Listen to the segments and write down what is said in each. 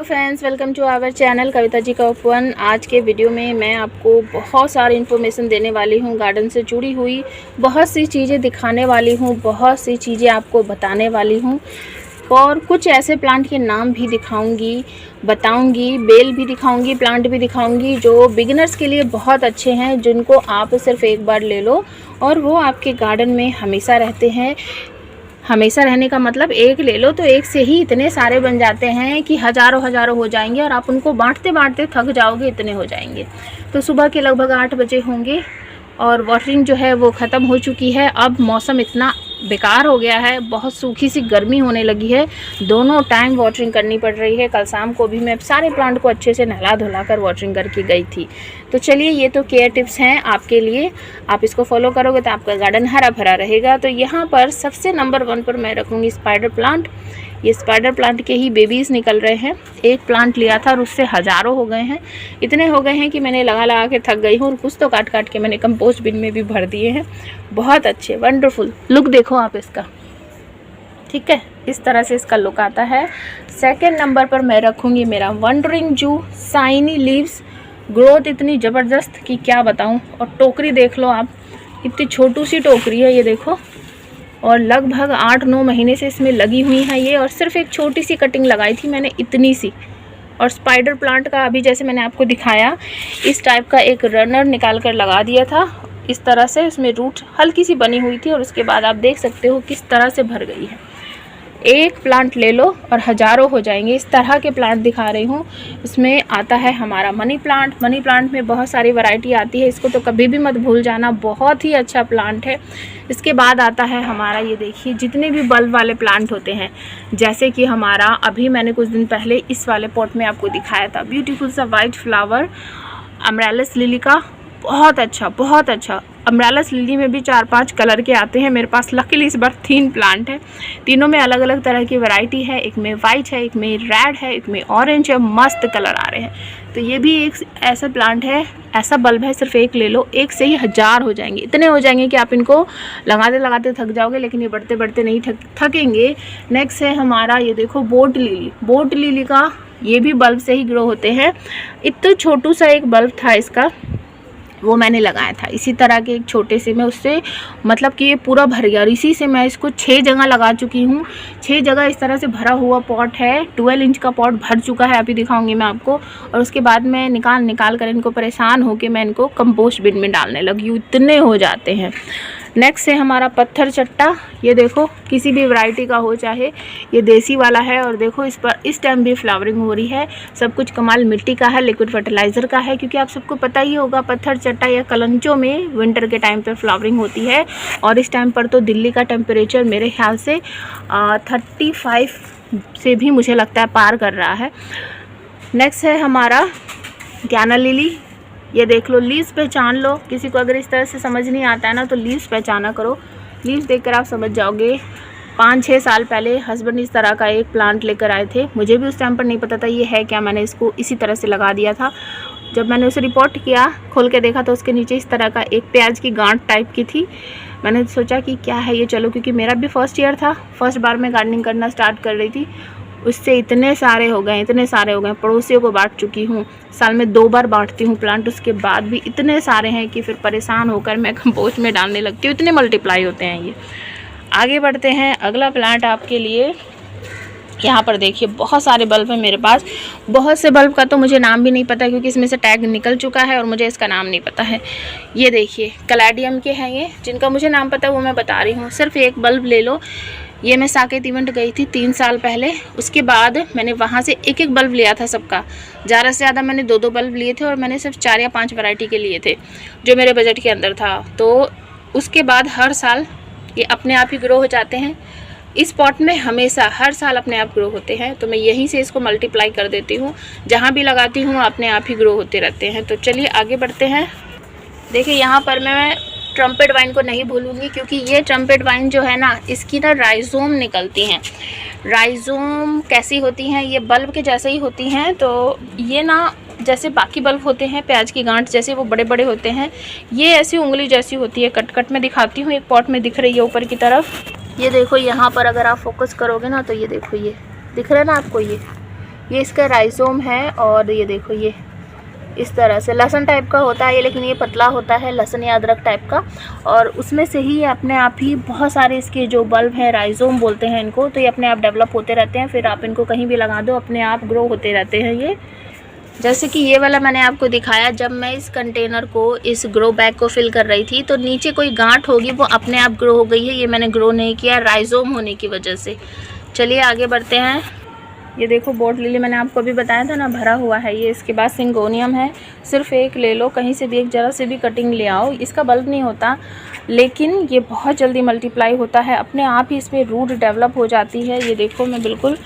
तो friends, welcome to our channel Kavita ji का open. आज के वीडियो में मैं आपको बहुत सारी इन्फॉर्मेशन देने वाली हूँ, गार्डन से जुड़ी हुई बहुत सी चीज़ें दिखाने वाली हूँ, बहुत सी चीज़ें आपको बताने वाली हूँ और कुछ ऐसे प्लांट के नाम भी दिखाऊंगी, बताऊंगी, बेल भी दिखाऊंगी, प्लांट भी दिखाऊंगी जो बिगिनर्स के लिए बहुत अच्छे हैं, जिनको आप सिर्फ एक बार ले लो और वो आपके गार्डन में हमेशा रहते हैं। हमेशा रहने का मतलब एक ले लो तो एक से ही इतने सारे बन जाते हैं कि हज़ारों हज़ारों हो जाएंगे और आप उनको बांटते बांटते थक जाओगे, इतने हो जाएंगे। तो सुबह के लगभग 8 बजे होंगे और वाटरिंग जो है वो ख़त्म हो चुकी है। अब मौसम इतना बेकार हो गया है, बहुत सूखी सी गर्मी होने लगी है, दोनों टाइम वाटरिंग करनी पड़ रही है। कल शाम को भी मैं सारे प्लांट को अच्छे से नहला धुला कर वाटरिंग करके गई थी। तो चलिए, ये तो केयर टिप्स हैं आपके लिए, आप इसको फॉलो करोगे तो आपका गार्डन हरा भरा रहेगा। तो यहाँ पर सबसे नंबर 1 पर मैं रखूँगी स्पाइडर प्लांट। ये स्पाइडर प्लांट के ही बेबीज़ निकल रहे हैं। एक प्लांट लिया था और उससे हज़ारों हो गए हैं, इतने हो गए हैं कि मैंने लगा के थक गई हूँ और कुछ तो काट काट के मैंने कंपोस्ट बिन में भी भर दिए हैं। बहुत अच्छे, वंडरफुल लुक देखो आप इसका, ठीक है, इस तरह से इसका लुक आता है। सेकंड नंबर पर मैं रखूँगी मेरा वंडरिंग जू, शाइनी लीव्स, ग्रोथ इतनी ज़बरदस्त कि क्या बताऊँ। और टोकरी देख लो आप, इतनी छोटू सी टोकरी है ये देखो, और लगभग 8-9 महीने से इसमें लगी हुई है ये, और सिर्फ एक छोटी सी कटिंग लगाई थी मैंने, इतनी सी। और स्पाइडर प्लांट का अभी जैसे मैंने आपको दिखाया, इस टाइप का एक रनर निकाल कर लगा दिया था, इस तरह से उसमें रूट हल्की सी बनी हुई थी और उसके बाद आप देख सकते हो किस तरह से भर गई है। एक प्लांट ले लो और हज़ारों हो जाएंगे। इस तरह के प्लांट दिखा रही हूँ। इसमें आता है हमारा मनी प्लांट। मनी प्लांट में बहुत सारी वैरायटी आती है, इसको तो कभी भी मत भूल जाना, बहुत ही अच्छा प्लांट है। इसके बाद आता है हमारा, ये देखिए, जितने भी बल्ब वाले प्लांट होते हैं, जैसे कि हमारा अभी मैंने कुछ दिन पहले इस वाले पॉट में आपको दिखाया था, ब्यूटीफुल सा वाइट फ्लावर अमरेलिस लिली का, बहुत अच्छा। अमरेलिस लिली में भी 4-5 कलर के आते हैं। मेरे पास लकीली इस बार 3 प्लांट है, तीनों में अलग अलग तरह की वैरायटी है। एक में वाइट है, एक में रेड है, एक में ऑरेंज है, मस्त कलर आ रहे हैं। तो ये भी एक ऐसा प्लांट है, ऐसा बल्ब है, सिर्फ एक ले लो, एक से ही 1000 हो जाएंगे, इतने हो जाएंगे कि आप इनको लगाते लगाते थक जाओगे, लेकिन ये बढ़ते बढ़ते नहीं थकेंगे। नेक्स्ट है हमारा, ये देखो, बोट लिली। बोट लिली का ये भी बल्ब से ही ग्रो होते हैं। इतना छोटू सा एक बल्ब था इसका, वो मैंने लगाया था इसी तरह के एक छोटे से में, उससे मतलब कि ये पूरा भर गया और इसी से मैं इसको 6 जगह लगा चुकी हूँ। 6 जगह इस तरह से भरा हुआ पॉट है, 12 इंच का पॉट भर चुका है, अभी दिखाऊंगी मैं आपको। और उसके बाद मैं निकाल कर इनको परेशान होकर मैं इनको कंपोस्ट बिन में डालने लगी हूँ, इतने हो जाते हैं। नेक्स्ट है हमारा पत्थर चट्टा। ये देखो, किसी भी वैरायटी का हो, चाहे ये देसी वाला है, और देखो इस पर इस टाइम भी फ्लावरिंग हो रही है। सब कुछ कमाल मिट्टी का है, लिक्विड फर्टिलाइज़र का है, क्योंकि आप सबको पता ही होगा पत्थर चट्टा या कलंचों में विंटर के टाइम पर फ्लावरिंग होती है। और इस टाइम पर तो दिल्ली का टेम्परेचर मेरे ख्याल से 35 से भी मुझे लगता है पार कर रहा है। नेक्स्ट है हमारा ज्ञाना लिली। ये देख लो, लीव्स पहचान लो। किसी को अगर इस तरह से समझ नहीं आता है ना, तो लीव्स पहचाना करो, लीव्स देखकर आप समझ जाओगे। 5-6 साल पहले हस्बैंड इस तरह का एक प्लांट लेकर आए थे, मुझे भी उस टाइम पर नहीं पता था ये है क्या, मैंने इसको इसी तरह से लगा दिया था। जब मैंने उसे रिपोर्ट किया, खोल के देखा तो उसके नीचे इस तरह का एक प्याज की गांठ टाइप की थी। मैंने सोचा कि क्या है ये, चलो, क्योंकि मेरा भी फर्स्ट ईयर था, फर्स्ट बार मैं गार्डनिंग करना स्टार्ट कर रही थी। उससे इतने सारे हो गए, पड़ोसियों को बांट चुकी हूँ, साल में 2 बार बांटती हूँ प्लांट, उसके बाद भी इतने सारे हैं कि फिर परेशान होकर मैं कंपोस्ट में डालने लगती हूँ, इतने मल्टीप्लाई होते हैं ये। आगे बढ़ते हैं, अगला प्लांट आपके लिए। यहाँ पर देखिए, बहुत सारे बल्ब हैं मेरे पास। बहुत से बल्ब का तो मुझे नाम भी नहीं पता, क्योंकि इसमें से टैग निकल चुका है और मुझे इसका नाम नहीं पता है। ये देखिए, कैलेडियम के हैं ये, जिनका मुझे नाम पता है वो मैं बता रही हूँ। सिर्फ एक बल्ब ले लो। ये मैं साकेत इवेंट गई थी 3 साल पहले, उसके बाद मैंने वहाँ से एक बल्ब लिया था सबका। ज़्यादा से ज़्यादा मैंने 2 बल्ब लिए थे और मैंने सिर्फ 4 या 5 वैरायटी के लिए थे, जो मेरे बजट के अंदर था। तो उसके बाद हर साल ये अपने आप ही ग्रो हो जाते हैं। इस पॉट में हमेशा हर साल अपने आप ग्रो होते हैं, तो मैं यहीं से इसको मल्टीप्लाई कर देती हूँ। जहाँ भी लगाती हूँ अपने आप ही ग्रो होते रहते हैं। तो चलिए आगे बढ़ते हैं। देखिए, यहाँ पर मैं ट्रम्पेट वाइन को नहीं भूलूंगी, क्योंकि ये ट्रम्पेट वाइन जो है ना, इसकी ना राइजोम निकलती हैं। राइजोम कैसी होती हैं, ये बल्ब के जैसे ही होती हैं। तो ये ना जैसे बाकी बल्ब होते हैं प्याज की गांठ जैसे, वो बड़े बड़े होते हैं, ये ऐसी उंगली जैसी होती है। कट में दिखाती हूँ, एक पॉट में दिख रही है ऊपर की तरफ। ये देखो, यहाँ पर अगर आप फोकस करोगे ना, तो ये देखो, ये दिख रहा है ना आपको, ये इसका राइजोम है और ये देखो ये इस तरह से लहसुन टाइप का होता है ये, लेकिन ये पतला होता है लहसुन या अदरक टाइप का। और उसमें से ही अपने आप ही बहुत सारे इसके जो बल्ब हैं, राइजोम बोलते हैं इनको, तो ये अपने आप डेवलप होते रहते हैं। फिर आप इनको कहीं भी लगा दो, अपने आप ग्रो होते रहते हैं ये। जैसे कि ये वाला मैंने आपको दिखाया, जब मैं इस कंटेनर को, इस ग्रो बैग को फिल कर रही थी तो नीचे कोई गांठ होगी, वो अपने आप ग्रो हो गई है। ये मैंने ग्रो नहीं किया राइजोम होने की वजह से। चलिए आगे बढ़ते हैं। ये देखो बोट लिली मैंने आपको अभी बताया था ना, भरा हुआ है ये। इसके बाद सिंगोनियम है, सिर्फ एक ले लो, कहीं से भी एक जरा से भी कटिंग ले आओ। इसका बल्ब नहीं होता, लेकिन ये बहुत जल्दी मल्टीप्लाई होता है, अपने आप ही इसमें रूट डेवलप हो जाती है। ये देखो मैं बिल्कुल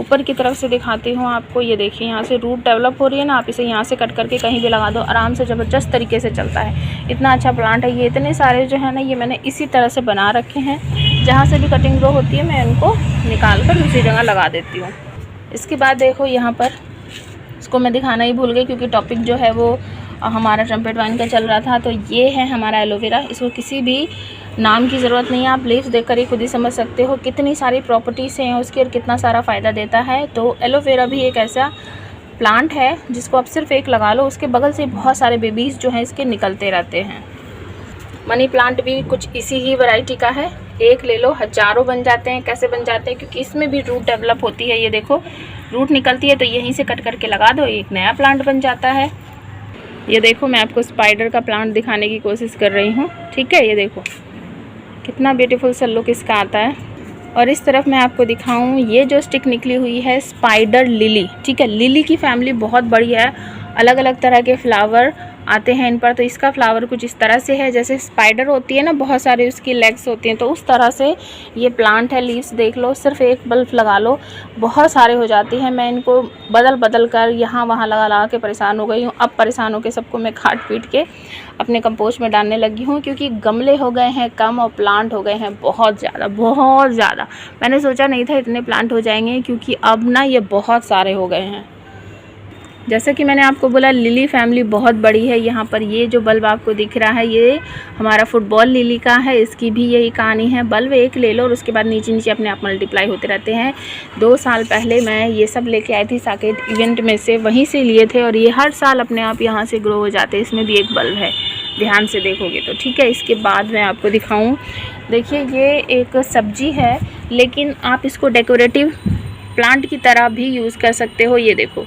ऊपर की तरफ से दिखाती हूँ आपको। ये देखिए यहाँ से रूट डेवलप हो रही है ना, आप इसे यहाँ से कट करके कहीं भी लगा दो, आराम से ज़बरदस्त तरीके से चलता है। इतना अच्छा प्लांट है ये। इतने सारे जो है ना ये मैंने इसी तरह से बना रखे हैं, जहाँ से भी कटिंग ग्रो होती है मैं उनको निकाल कर दूसरी जगह लगा देती हूँ। इसके बाद देखो यहाँ पर, इसको मैं दिखाना ही भूल गई क्योंकि टॉपिक जो है वो हमारा ट्रम्पेट वाइन का चल रहा था। तो ये है हमारा एलोवेरा। इसको किसी भी नाम की ज़रूरत नहीं है, आप लीव्स देखकर ही खुद ही समझ सकते हो कितनी सारी प्रॉपर्टीज़ हैं उसकी और कितना सारा फ़ायदा देता है। तो एलोवेरा भी एक ऐसा प्लांट है जिसको आप सिर्फ एक लगा लो, उसके बगल से बहुत सारे बेबीज़ जो हैं इसके निकलते रहते हैं। मनी प्लांट भी कुछ इसी ही वैरायटी का है, एक ले लो हज़ारों बन जाते हैं। कैसे बन जाते हैं? क्योंकि इसमें भी रूट डेवलप होती है। ये देखो रूट निकलती है तो यहीं से कट करके लगा दो, एक नया प्लांट बन जाता है। ये देखो मैं आपको स्पाइडर का प्लांट दिखाने की कोशिश कर रही हूँ, ठीक है। ये देखो कितना ब्यूटीफुल सा लुक इसका आता है। और इस तरफ मैं आपको दिखाऊँ, ये जो स्टिक निकली हुई है स्पाइडर लिली, ठीक है। लिली की फैमिली बहुत बड़ी है, अलग अलग तरह के फ्लावर आते हैं इन पर। तो इसका फ्लावर कुछ इस तरह से है, जैसे स्पाइडर होती है ना, बहुत सारे उसकी लेग्स होती हैं, तो उस तरह से ये प्लांट है। लीव्स देख लो, सिर्फ एक बल्ब लगा लो बहुत सारे हो जाते हैं। मैं इनको बदल बदल कर यहाँ वहाँ लगा के परेशान हो गई हूँ। अब परेशान होकर सबको मैं काट पीट के अपने कंपोस्ट में डालने लगी हूँ, क्योंकि गमले हो गए हैं कम और प्लांट हो गए हैं बहुत ज़्यादा। मैंने सोचा नहीं था इतने प्लांट हो जाएंगे, क्योंकि अब ना ये बहुत सारे हो गए हैं। जैसा कि मैंने आपको बोला, लिली फैमिली बहुत बड़ी है। यहाँ पर ये जो बल्ब आपको दिख रहा है ये हमारा फुटबॉल लिली का है। इसकी भी यही कहानी है, बल्ब एक ले लो और उसके बाद नीचे नीचे अपने आप मल्टीप्लाई होते रहते हैं। 2 साल पहले मैं ये सब लेके आई थी साकेत इवेंट में से, वहीं से लिए थे और ये हर साल अपने आप यहाँ से ग्रो हो जाते हैं। इसमें भी एक बल्ब है, ध्यान से देखोगे तो, ठीक है। इसके बाद मैं आपको दिखाऊँ, देखिए ये एक सब्जी है, लेकिन आप इसको डेकोरेटिव प्लांट की तरह भी यूज़ कर सकते हो। ये देखो,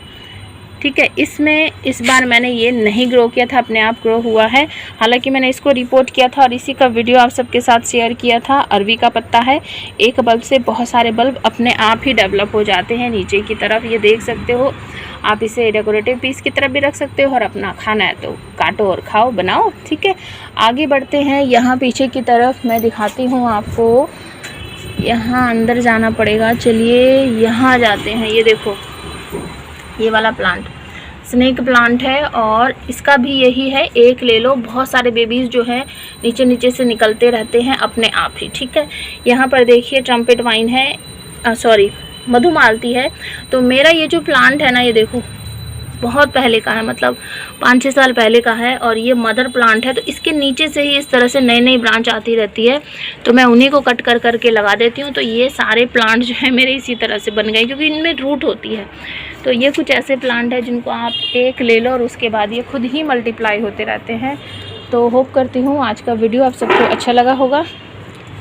ठीक है। इसमें इस बार मैंने ये नहीं ग्रो किया था, अपने आप ग्रो हुआ है। हालांकि मैंने इसको रिपोर्ट किया था और इसी का वीडियो आप सबके साथ शेयर किया था। अरवी का पत्ता है, एक बल्ब से बहुत सारे बल्ब अपने आप ही डेवलप हो जाते हैं नीचे की तरफ। ये देख सकते हो, आप इसे डेकोरेटिव पीस की तरफ भी रख सकते हो और अपना खाना है तो काटो और खाओ, बनाओ, ठीक है। आगे बढ़ते हैं, यहाँ पीछे की तरफ मैं दिखाती हूँ आपको। यहाँ अंदर जाना पड़ेगा, चलिए यहाँ जाते हैं। ये देखो ये वाला प्लांट स्नेक प्लांट है और इसका भी यही है, एक ले लो, बहुत सारे बेबीज़ जो हैं नीचे नीचे से निकलते रहते हैं अपने आप ही, ठीक है। यहाँ पर देखिए ट्रम्पेट वाइन है, सॉरी मधुमालती है। तो मेरा ये जो प्लांट है ना, ये देखो बहुत पहले का है, मतलब 5-6 साल पहले का है और ये मदर प्लांट है। तो इसके नीचे से ही इस तरह से नई नई ब्रांच आती रहती है, तो मैं उन्हीं को कट कर करके लगा देती हूँ। तो ये सारे प्लांट जो है मेरे इसी तरह से बन गए, क्योंकि इनमें रूट होती है। तो ये कुछ ऐसे प्लांट है जिनको आप एक ले लो और उसके बाद ये खुद ही मल्टीप्लाई होते रहते हैं। तो होप करती हूँ आज का वीडियो आप सबको अच्छा लगा होगा।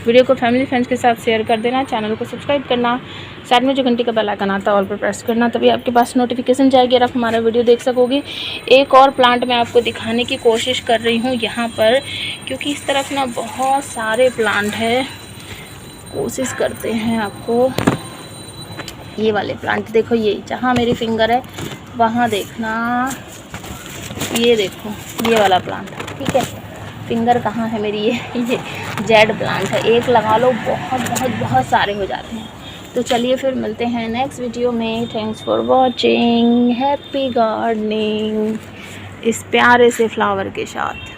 वीडियो को फैमिली फ्रेंड्स के साथ शेयर कर देना, चैनल को सब्सक्राइब करना, साइड में जो घंटी का बेल आइकन आता है ऑल पर प्रेस करना, तभी आपके पास नोटिफिकेशन जाएगी और आप हमारा वीडियो देख सकोगे। एक और प्लांट मैं आपको दिखाने की कोशिश कर रही हूँ यहाँ पर, क्योंकि इस तरफ ना बहुत सारे प्लांट है। कोशिश करते हैं आपको, ये वाले प्लांट देखो, ये जहाँ मेरी फिंगर है वहाँ देखना, ये देखो ये वाला प्लांट, ठीक है। फिंगर कहाँ है मेरी, ये जेड प्लांट है। एक लगा लो बहुत सारे हो जाते हैं। तो चलिए फिर मिलते हैं नेक्स्ट वीडियो में। Thanks for watching, happy gardening इस प्यारे से फ्लावर के साथ।